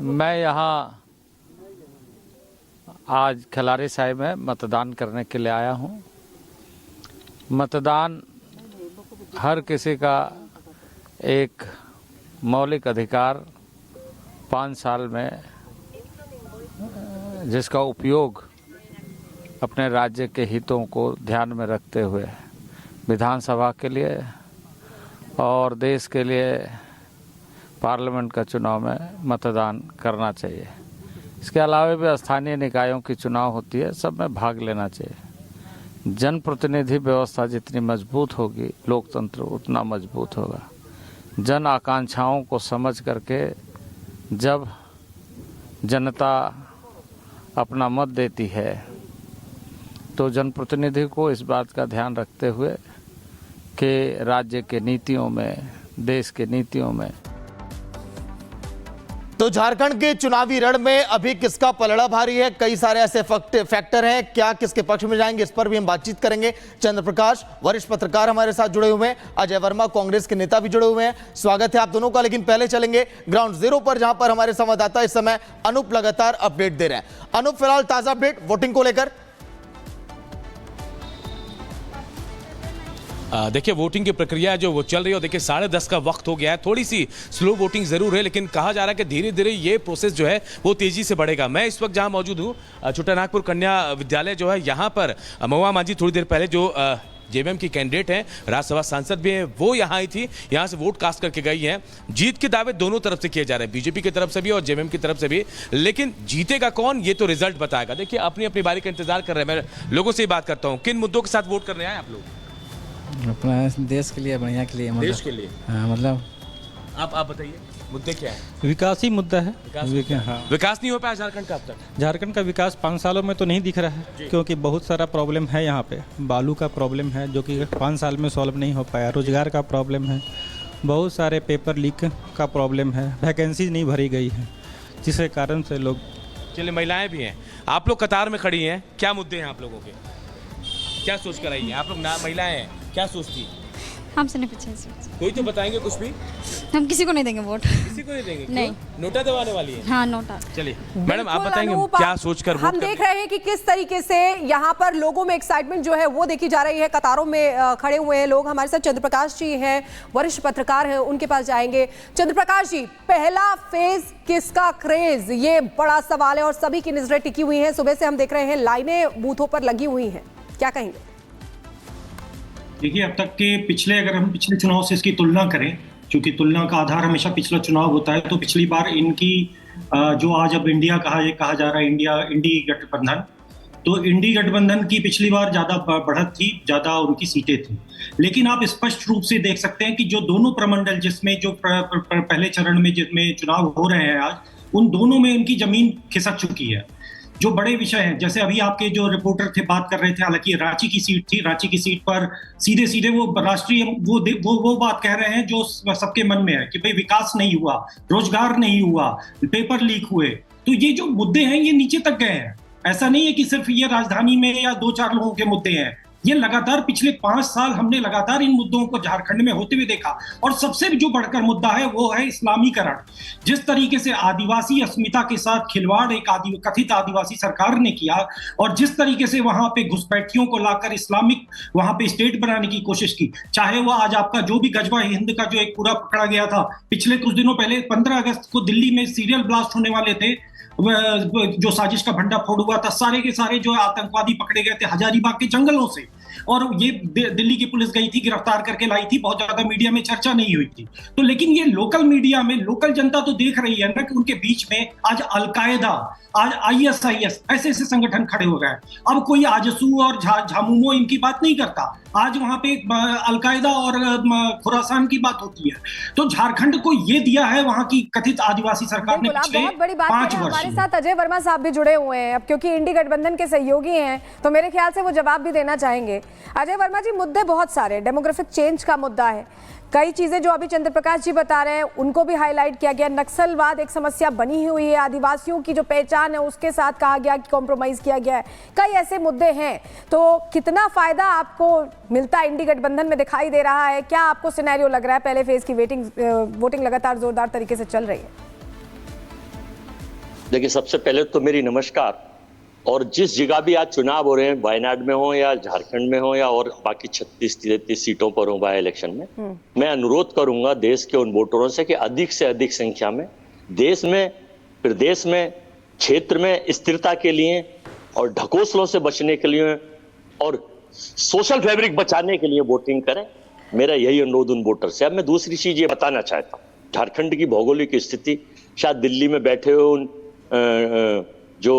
मैं यहाँ आज खिलाड़ी साहिब में मतदान करने के लिए आया हूँ। मतदान हर किसी का एक मौलिक अधिकार 5 साल में जिसका उपयोग अपने राज्य के हितों को ध्यान में रखते हुए विधानसभा के लिए और देश के लिए पार्लियामेंट का चुनाव में मतदान करना चाहिए। इसके अलावा भी स्थानीय निकायों की चुनाव होती है, सब में भाग लेना चाहिए। जनप्रतिनिधि व्यवस्था जितनी मजबूत होगी, लोकतंत्र उतना मजबूत होगा। जन आकांक्षाओं को समझ करके जब जनता अपना मत देती है तो जनप्रतिनिधि को इस बात का ध्यान रखते हुए कि राज्य के नीतियों में, देश के नीतियों में। तो झारखंड के चुनावी रण में अभी किसका पलड़ा भारी है? कई सारे ऐसे फैक्टर हैं, क्या किसके पक्ष में जाएंगे, इस पर भी हम बातचीत करेंगे। चंद्र प्रकाश वरिष्ठ पत्रकार हमारे साथ जुड़े हुए हैं, अजय वर्मा कांग्रेस के नेता भी जुड़े हुए हैं। स्वागत है आप दोनों का। लेकिन पहले चलेंगे ग्राउंड जीरो पर, जहां पर हमारे संवाददाता इस समय अनूप लगातार अपडेट दे रहे हैं। अनूप, फिलहाल ताजा अपडेट वोटिंग को लेकर। देखिए, वोटिंग की प्रक्रिया जो वो चल रही है, देखिए 10:30 का वक्त हो गया है। थोड़ी सी स्लो वोटिंग जरूर है, लेकिन कहा जा रहा है कि धीरे धीरे ये प्रोसेस जो है वो तेजी से बढ़ेगा। मैं इस वक्त जहां मौजूद हूं, छोटानागपुर कन्या विद्यालय जो है, यहाँ पर महुआ मांझी थोड़ी देर पहले जो जेवीएम की कैंडिडेट हैं, राज्यसभा सांसद भी हैं, वो यहाँ आई थी, यहाँ से वोट कास्ट करके गई हैं। जीत के दावे दोनों तरफ से किए जा रहे हैं, बीजेपी की तरफ से भी और जेवीएम की तरफ से भी। लेकिन जीतेगा कौन, ये तो रिजल्ट बताएगा। देखिए, अपनी अपनी बारी का इंतजार कर रहे हैं। मैं लोगों से ही बात करता हूँ, किन मुद्दों के साथ वोट करने आए आप लोग? अपना देश के लिए, बढ़िया के लिए, देश के लिए। हाँ, मतलब आप बताइए, मुद्दे क्या है? विकास ही मुद्दा है। विकास नहीं हो पाया झारखंड का अब तक? झारखंड का विकास 5 सालों में तो नहीं दिख रहा है, क्योंकि बहुत सारा प्रॉब्लम है यहाँ पे। बालू का प्रॉब्लम है जो कि 5 साल में सॉल्व नहीं हो पाया। रोजगार का प्रॉब्लम है, बहुत सारे पेपर लीक का प्रॉब्लम है, वैकेंसी नहीं भरी गई है, जिसके कारण से लोग। चलिए, महिलाएं भी हैं, आप लोग कतार में खड़ी हैं, क्या मुद्दे हैं आप लोगों के? क्या सोच कर आई हैं आप लोग? महिलाएं हैं, क्या सोचती हैं? हमसे नहीं पूछे। कोई तो बताएंगे कुछ भी। हम किसी को नहीं देंगे वोट। किसी को नहीं देंगे? नहीं। नोटा दबाने वाली है? हाँ, नोटा। चलिए मैडम, आप बताएंगे क्या सोचकर हम देख रहे हैं कि किस तरीके से यहाँ पर लोगों में एक्साइटमेंट जो है वो देखी जा रही है। कतारों में खड़े हुए हैं लोग। हमारे साथ चंद्र प्रकाश जी हैं, वरिष्ठ पत्रकार हैं, उनके पास जाएंगे। चंद्र प्रकाश जी, पहला फेज किसका क्रेज, ये बड़ा सवाल है और सभी की नजरें टिकी हुई हैं। सुबह से हम देख रहे हैं लाइनें बूथों पर लगी हुई हैं, क्या कहेंगे? देखिए, अब तक के अगर हम पिछले चुनाव से इसकी तुलना करें, क्योंकि तुलना का आधार हमेशा पिछला चुनाव होता है, तो पिछली बार इनकी जो आज अब इंडिया कहा जा रहा है, इंडी गठबंधन, तो इंडी गठबंधन की पिछली बार ज्यादा बढ़त थी, ज्यादा उनकी सीटें थी। लेकिन आप स्पष्ट रूप से देख सकते हैं कि जो दोनों प्रमंडल जिसमें जो पहले चरण में जिसमें चुनाव हो रहे हैं आज, उन दोनों में इनकी जमीन खिसक चुकी है। जो बड़े विषय हैं, जैसे अभी आपके जो रिपोर्टर थे बात कर रहे थे, हालांकि रांची की सीट थी, रांची की सीट पर सीधे वो राष्ट्रीय वो बात कह रहे हैं जो सबके मन में है कि भाई विकास नहीं हुआ, रोजगार नहीं हुआ, पेपर लीक हुए। तो ये जो मुद्दे हैं ये नीचे तक गए हैं। ऐसा नहीं है कि सिर्फ ये राजधानी में या 2-4 लोगों के मुद्दे हैं, ये लगातार पिछले 5 साल हमने लगातार इन मुद्दों को झारखंड में होते हुए देखा। और सबसे जो बढ़कर मुद्दा है वो है इस्लामीकरण। जिस तरीके से आदिवासी अस्मिता के साथ खिलवाड़ एक कथित आदिवासी सरकार ने किया, और जिस तरीके से वहां पे घुसपैठियों को लाकर इस्लामिक वहां पे स्टेट बनाने की कोशिश की, चाहे वो आज आपका जो भी गजवा हिंद का जो एक पूरा पकड़ा गया था पिछले कुछ दिनों पहले, 15 अगस्त को दिल्ली में सीरियल ब्लास्ट होने वाले थे, जो साजिश का भंडाफोड़ हुआ था, सारे के सारे जो आतंकवादी पकड़े गए थे हजारीबाग के जंगलों से, और ये दिल्ली की पुलिस गई थी, गिरफ्तार करके लाई थी, बहुत ज्यादा मीडिया में चर्चा नहीं हुई थी। तो लेकिन ये लोकल मीडिया में लोकल जनता तो देख रही है ना कि उनके बीच में आज अलकायदा, आज ISIS ऐसे संगठन खड़े हो गए। अब कोई आजसू और झामुमो इनकी बात नहीं करता, आज वहां पे अलकायदा और खुरासान की बात होती है। तो झारखंड को ये दिया है वहां की कथित आदिवासी सरकार ने पिछले 5 वर्ष। हमारे साथ अजय वर्मा साहब भी जुड़े हुए हैं, अब क्योंकि इंडी गठबंधन के सहयोगी हैं तो मेरे ख्याल से वो जवाब भी देना चाहेंगे। अजय वर्मा जी, मुद्दे बहुत सारे, डेमोग्राफिक चेंज का मुद्दा है, कई चीजें जो अभी चंद्र प्रकाश जी बता रहे हैं उनको भी हाईलाइट किया गया। नक्सलवाद एक समस्या बनी हुई है, आदिवासियों की जो पहचान है उसके साथ कहा गया कि कॉम्प्रोमाइज किया गया है, कई ऐसे मुद्दे हैं। तो कितना फायदा आपको मिलता इंडी गठबंधन में दिखाई दे रहा है? क्या आपको सिनेरियो लग रहा है? पहले फेज की वोटिंग लगातार जोरदार तरीके से चल रही है। देखिए, सबसे पहले तो मेरी नमस्कार। और जिस जगह भी आज चुनाव हो रहे हैं, वायनाड में हो या झारखंड में हो या और बाकी 36-33 सीटों पर हो बाय इलेक्शन में, मैं अनुरोध करूंगा देश के उन वोटरों से कि अधिक से अधिक संख्या में देश में, प्रदेश में, क्षेत्र में स्थिरता के लिए और ढकोसलों से बचने के लिए और सोशल फैब्रिक बचाने के लिए वोटिंग करें। मेरा यही अनुरोध उन वोटर से। अब मैं दूसरी चीज ये बताना चाहता हूँ, झारखंड की भौगोलिक स्थिति, शायद दिल्ली में बैठे हुए उन जो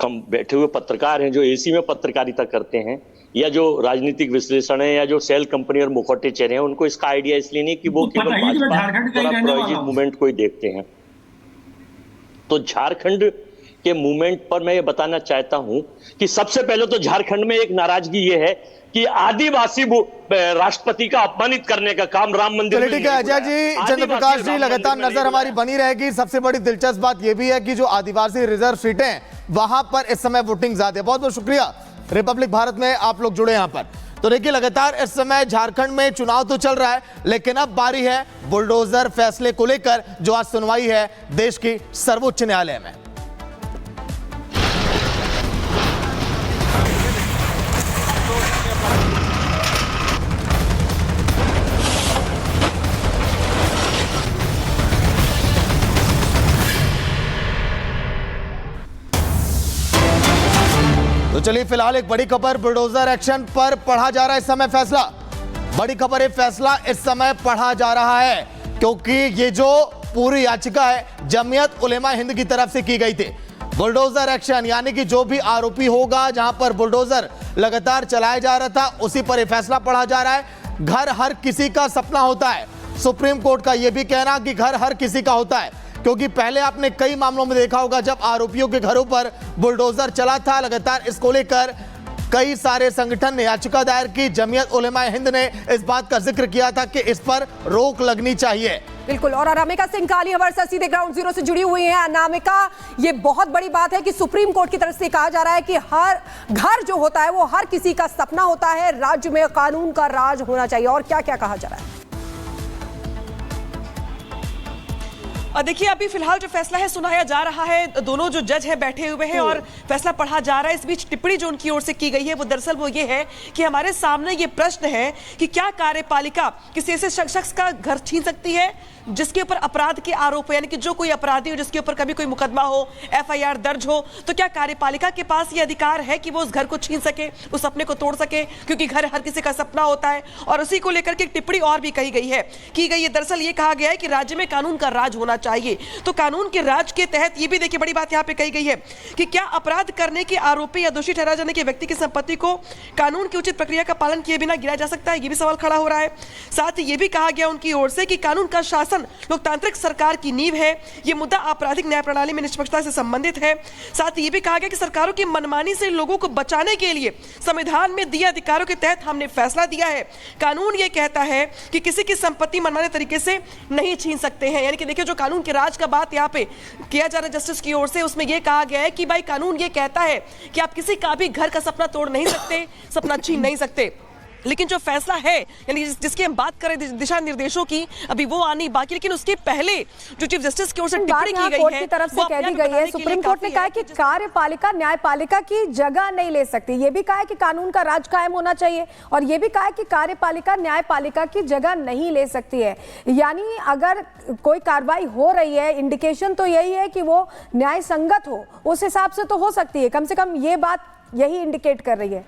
कम बैठे हुए पत्रकार हैं जो एसी में पत्रकारिता करते हैं, या जो राजनीतिक विश्लेषण है, या जो सेल कंपनी और मुखौटे चेहरे हैं, उनको इसका आइडिया इसलिए नहीं कि वो केवल भाजपा मूवमेंट को ही देखते हैं। तो झारखंड के मूवमेंट पर मैं ये बताना चाहता हूं कि सबसे पहले तो झारखंड में एक नाराजगी ये है कि आदिवासी राष्ट्रपति का अपमानित करने का काम राम मंदिर में। ठीक है अजय जी, चंद्र प्रकाश जी, लगातार नजर हमारी बनी रहेगी। सबसे बड़ी दिलचस्प बात यह भी है कि जो आदिवासी रिजर्व सीटें हैं वहां पर इस समय वोटिंग ज्यादा है। बहुत बहुत शुक्रिया, रिपब्लिक भारत में आप लोग जुड़े यहां पर। तो देखिए, लगातार इस समय झारखंड में चुनाव तो चल रहा है, लेकिन अब बारी है बुलडोजर फैसले को लेकर जो आज सुनवाई है देश की सर्वोच्च न्यायालय में। तो चलिए, फिलहाल एक बड़ी खबर, बुलडोजर एक्शन पर पढ़ा जा रहा है इस समय फैसला। बड़ी खबर है, फैसला इस समय पढ़ा जा रहा है क्योंकि ये जो पूरी याचिका है जमीयत उलेमा हिंद की तरफ से की गई थी। बुलडोजर एक्शन यानी कि जो भी आरोपी होगा जहां पर बुलडोजर लगातार चलाया जा रहा था, उसी पर यह फैसला पढ़ा जा रहा है। घर हर किसी का सपना होता है, सुप्रीम कोर्ट का यह भी कहना कि घर हर किसी का होता है, क्योंकि पहले आपने कई मामलों में देखा होगा जब आरोपियों के घरों पर बुलडोजर चला था। लगातार इसको लेकर कई सारे संगठन ने याचिका दायर की। जमीयत उलेमा हिंद ने इस बात का जिक्र किया था कि इस पर रोक लगनी चाहिए। बिल्कुल। और अनामिका सिंह काली हमारे साथ सीधे ग्राउंड जीरो से जुड़ी हुई हैं। अनामिका, ये बहुत बड़ी बात है कि सुप्रीम कोर्ट की तरफ से कहा जा रहा है कि हर घर जो होता है वो हर किसी का सपना होता है, राज्य में कानून का राज होना चाहिए। और क्या क्या कहा जा रहा है? देखिए, अभी फिलहाल जो फैसला है सुनाया जा रहा है, दोनों जो जज हैं बैठे हुए हैं और फैसला पढ़ा जा रहा है। इस बीच टिप्पणी जो उनकी ओर से की गई है वो दरअसल वो ये है कि हमारे सामने ये प्रश्न है कि क्या कार्यपालिका किसी ऐसे शख्स का घर छीन सकती है जिसके ऊपर अपराध के आरोप हो, यानी कि जो कोई अपराधी हो जिसके ऊपर कभी कोई मुकदमा हो, एफआईआर दर्ज हो, तो क्या कार्यपालिका के पास ये अधिकार है कि वो उस घर को छीन सके, उस सपने को तोड़ सके, क्योंकि घर हर किसी का सपना होता है। और उसी को लेकर के एक टिप्पणी और भी की गई है। दरअसल ये कहा गया है कि राज्य में कानून का राज होना चाहिए। तो कानून के राज के तहत ये भी देखिए बड़ी बात यहाँ पे कही गई है कि क्या अपराध करने के आरोपी या दोषी ठहराए जाने के व्यक्ति की संपत्ति को कानून की उचित प्रक्रिया का पालन किए बिना गिराया जा सकता है, ये भी सवाल खड़ा हो रहा है। साथ ही ये भी कहा गया उनकी ओर से कि कानून का शासन लोकतांत्रिक सरकार की नींव है, ये मुद्दा आपराधिक न्याय प्रणाली में निष्पक्षता से संबंधित है। साथ ही ये भी कहा गया कि सरकारों की मनमानी से लोगों को बचाने के लिए संविधान में दिए अधिकारों के तहत हमने फैसला दिया है। कानून ये कहता है कि किसी की संपत्ति मनमाने तरीके से नहीं छीन सकते हैं। यानी कि देखिए, जो कानून के राज का बात यहाँ पे किया जा रहा है जस्टिस की ओर से, उसमें यह कहा गया है कि भाई कानून ये कहता है कि आप किसी का भी घर का सपना तोड़ नहीं सकते, सपना छीन नहीं सकते। लेकिन जो फैसला है, यानी जिसकी हम बात करें दिशा निर्देशों की, अभी वो आनी बाकी। लेकिन उसके पहले जो चीफ जस्टिस की ओर से टिप्पणी की गई कोर्ट है, की तरफ से कह दी गई है, सुप्रीम कोर्ट ने कहा कि कार्यपालिका न्यायपालिका की जगह नहीं ले सकती। ये भी कहा है कि कानून का राज कायम होना चाहिए, और ये भी कहा है कि कार्यपालिका न्यायपालिका की जगह नहीं ले सकती है। यानी अगर कोई कार्रवाई हो रही है, इंडिकेशन तो यही है कि वो न्याय संगत हो, उस हिसाब से तो हो सकती है। कम से कम ये बात यही इंडिकेट कर रही है।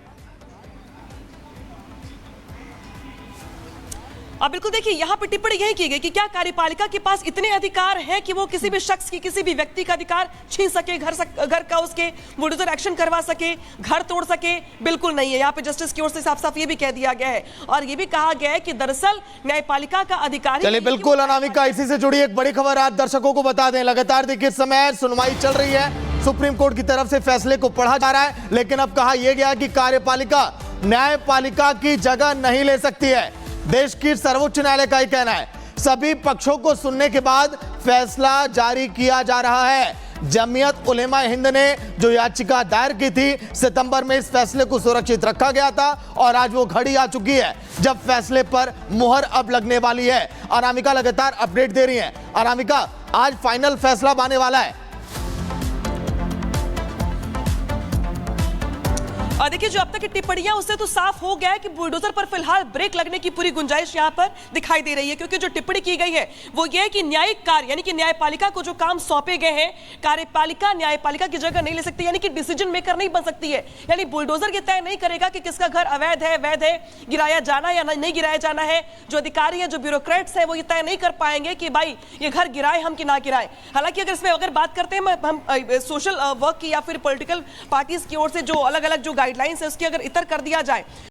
अब बिल्कुल देखिए, यहाँ पे टिप्पणी यही की गई कि क्या कार्यपालिका के पास इतने अधिकार हैं कि वो किसी भी शख्स की, किसी भी व्यक्ति का अधिकार छीन सके, घर का उसके बुलडोजर एक्शन करवा सके, घर तोड़ सके? बिल्कुल नहीं है। यहाँ पे जस्टिस की ओर से साफ साफ ये भी कह दिया गया है, और ये भी कहा गया है कि दरअसल न्यायपालिका का अधिकार। चलिए, बिल्कुल अनामिका, इसी से जुड़ी एक बड़ी खबर आज दर्शकों को बता दें। लगातार देखिए, इस समय सुनवाई चल रही है, सुप्रीम कोर्ट की तरफ से फैसले को पढ़ा जा रहा है, लेकिन अब कहा यह गया कि कार्यपालिका न्यायपालिका की जगह नहीं ले सकती है। देश की सर्वोच्च न्यायालय का ही कहना है। सभी पक्षों को सुनने के बाद फैसला जारी किया जा रहा है। जमीयत उलेमा हिंद ने जो याचिका दायर की थी, सितंबर में इस फैसले को सुरक्षित रखा गया था, और आज वो घड़ी आ चुकी है जब फैसले पर मुहर अब लगने वाली है। अनामिका लगातार अपडेट दे रही हैं। अनामिका, आज फाइनल फैसला आने वाला है। और देखिए जो अब तक की टिप्पणियां उससे तो साफ हो गया है कि बुलडोजर पर फिलहाल ब्रेक लगने की पूरी गुंजाइश यहां पर दिखाई दे रही है, क्योंकि जो टिप्पणी की गई है वो ये है कि न्यायिक कार्य यानी कि न्यायपालिका को जो काम सौंपे गए हैं, कार्यपालिका न्यायपालिका की जगह नहीं ले सकती, यानी कि डिसीजन मेकर नहीं बन सकती है। यानी बुलडोजर ये तय नहीं करेगा कि किसका घर अवैध है, वैध है, गिराया जाना या नहीं गिराया जाना है। जो अधिकारी है, जो ब्यूरोक्रेट्स है, वो ये तय नहीं कर पाएंगे कि भाई ये घर गिराए हम कि ना गिराए। हालांकि अगर इसमें अगर बात करते हैं हम सोशल वर्क की या फिर पॉलिटिकल पार्टीज की ओर से जो अलग अलग जो गाइडलाइंस है उसकी अगर इतर कर दिया जाए